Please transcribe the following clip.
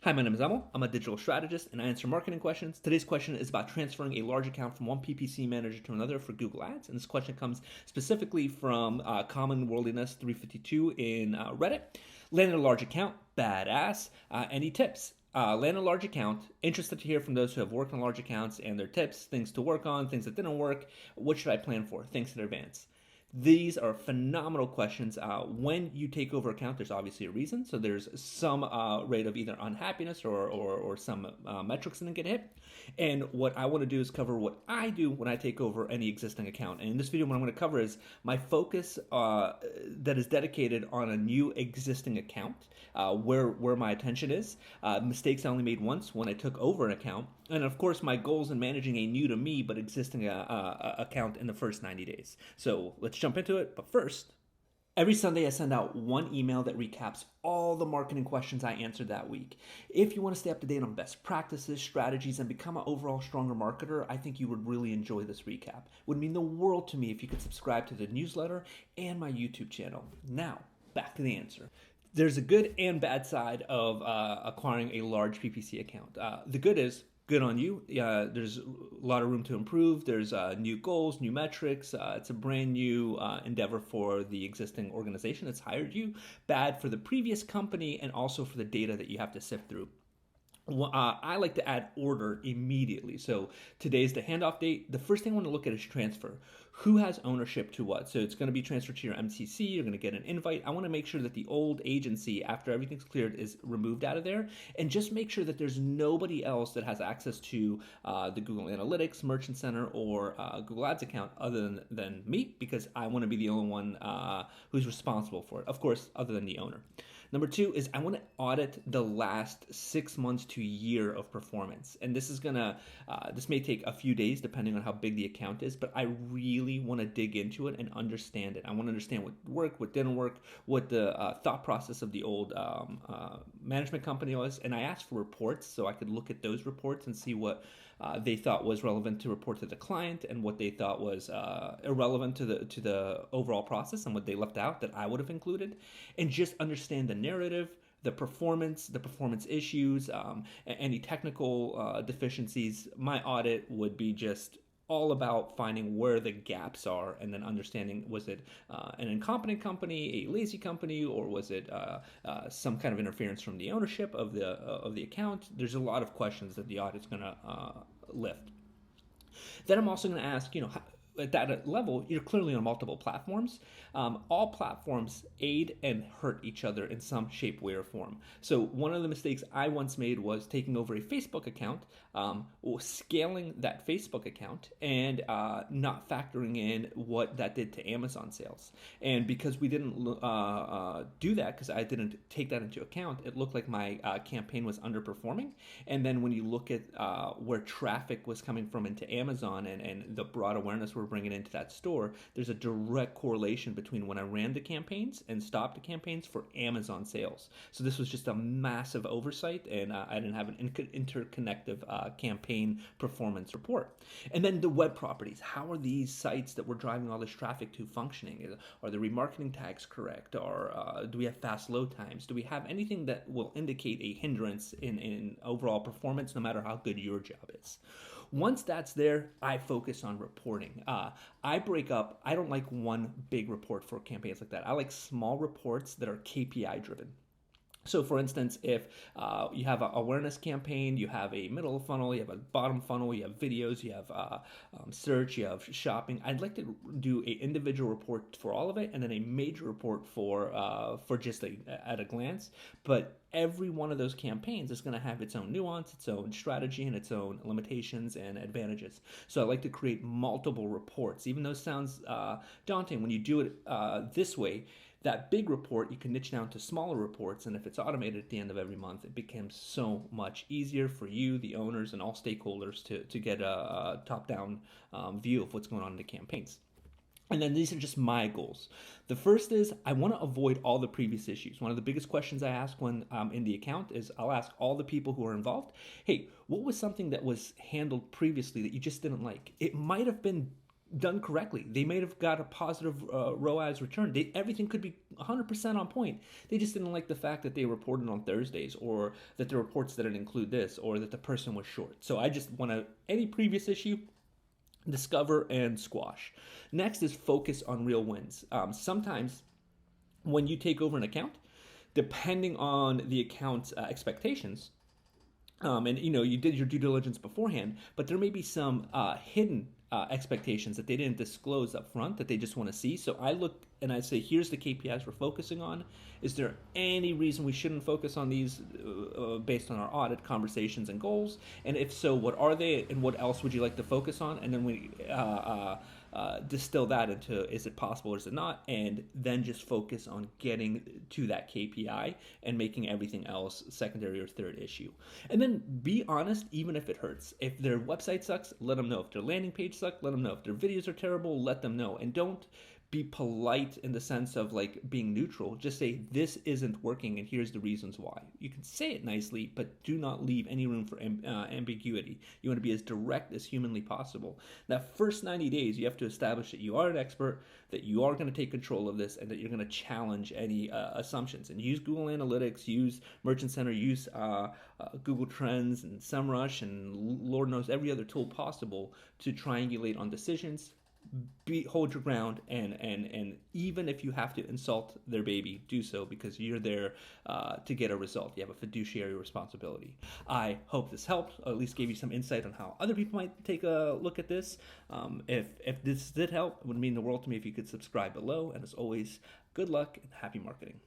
Hi, my name is Emil. I'm a digital strategist and I answer marketing questions. Today's question is about transferring a large account from one PPC manager to another for Google Ads. And this question comes specifically from Common Worldliness 352 in Reddit. Landed a large account, badass. Any tips? Land a large account. Interested to hear from those who have worked on large accounts and their tips, things to work on, things that didn't work. What should I plan for? Thanks in advance. These are phenomenal questions. When you take over account, there's obviously a reason. So there's some rate of either unhappiness or some metrics that get hit. And what I want to do is cover what I do when I take over any existing account. And in this video, what I'm going to cover is my focus that is dedicated on a new existing account, where my attention is, mistakes I only made once when I took over an account, and of course my goals in managing a new to me but existing account in the first 90 days. So let's jump into it. But first, every Sunday I send out one email that recaps all the marketing questions I answered that week. If you want to stay up to date on best practices, strategies, and become an overall stronger marketer, I think you would really enjoy this recap. It would mean the world to me if you could subscribe to the newsletter and my YouTube channel. Now, back to the answer. There's a good and bad side of acquiring a large PPC account. The good is, good on you. There's a lot of room to improve. There's new goals, new metrics. It's a brand new endeavor for the existing organization that's hired you. Bad for the previous company and also for the data that you have to sift through. I like to add order immediately. So today's the handoff date. The first thing I want to look at is transfer. Who has ownership to what? So it's going to be transferred to your MCC. You're going to get an invite. I want to make sure that the old agency, after everything's cleared, is removed out of there. And just make sure that there's nobody else that has access to the Google Analytics, Merchant Center, or Google Ads account other than me, because I want to be the only one who's responsible for it. Of course, other than the owner. Number two is I want to audit the last 6 months to a year of performance. And this is this may take a few days depending on how big the account is, but I really want to dig into it and understand it. I want to understand what worked, what didn't work, what the thought process of the old management company was. And I asked for reports so I could look at those reports and see what they thought was relevant to report to the client and what they thought was irrelevant to the overall process and what they left out that I would have included, and just understand the narrative, the performance issues, any technical deficiencies. My audit would be just all about finding where the gaps are and then understanding, was it an incompetent company, a lazy company, or was it some kind of interference from the ownership of the account? There's a lot of questions that the audit's going to lift. Then I'm also going to ask, at that level, you're clearly on multiple platforms. All platforms aid and hurt each other in some shape, way, or form. So one of the mistakes I once made was taking over a Facebook account, scaling that Facebook account, and not factoring in what that did to Amazon sales. And because we didn't do that, because I didn't take that into account, it looked like my campaign was underperforming. And then when you look at where traffic was coming from into Amazon and the broad awareness we're bringing into that store, there's a direct correlation between when I ran the campaigns and stopped the campaigns for Amazon sales. So this was just a massive oversight, and I didn't have an interconnective campaign performance report. And then the web properties. How are these sites that we're driving all this traffic to functioning? Are the remarketing tags correct? Or do we have fast load times? Do we have anything that will indicate a hindrance in overall performance, no matter how good your job is? Once that's there, I focus on reporting. I break up, I don't like one big report for campaigns like that. I like small reports that are KPI driven. So for instance, if you have an awareness campaign, you have a middle funnel, you have a bottom funnel, you have videos, you have search, you have shopping, I'd like to do an individual report for all of it and then a major report for just at a glance. But every one of those campaigns is going to have its own nuance, its own strategy, and its own limitations and advantages. So I like to create multiple reports. Even though it sounds daunting, when you do it this way, that big report you can niche down to smaller reports, and if it's automated at the end of every month, it becomes so much easier for you, the owners, and all stakeholders to get a top-down view of what's going on in the campaigns. And then these are just my goals. The first is I want to avoid all the previous issues. One of the biggest questions I ask when I'm in the account is I'll ask all the people who are involved, hey, what was something that was handled previously that you just didn't like? It might have been done correctly. They may have got a positive ROAS return. Everything could be 100% on point. They just didn't like the fact that they reported on Thursdays, or that the reports didn't include this, or that the person was short. So I just want to, any previous issue, discover and squash. Next is focus on real wins. Sometimes when you take over an account, depending on the account's expectations, and you did your due diligence beforehand, but there may be some hidden expectations that they didn't disclose up front that they just want to see. So I look and I say, here's the KPIs we're focusing on. Is there any reason we shouldn't focus on these based on our audit conversations and goals? And if so, what are they, and what else would you like to focus on? And then we distill that into, is it possible or is it not? And then just focus on getting to that KPI and making everything else secondary or third issue. And then be honest, even if it hurts. If their website sucks, let them know. If their landing page sucks, let them know. If their videos are terrible, let them know. And don't be polite in the sense of like being neutral. Just say, this isn't working and here's the reasons why. You can say it nicely, but do not leave any room for ambiguity. You want to be as direct as humanly possible. That first 90 days, you have to establish that you are an expert, that you are going to take control of this, and that you're going to challenge any assumptions. And use Google Analytics, use Merchant Center, use Google Trends and SEMrush, and Lord knows every other tool possible to triangulate on decisions. Hold your ground, and even if you have to insult their baby, do so, because you're there to get a result. You have a fiduciary responsibility. I hope this helped, or at least gave you some insight on how other people might take a look at this. If this did help, it would mean the world to me if you could subscribe below. And as always, good luck and happy marketing.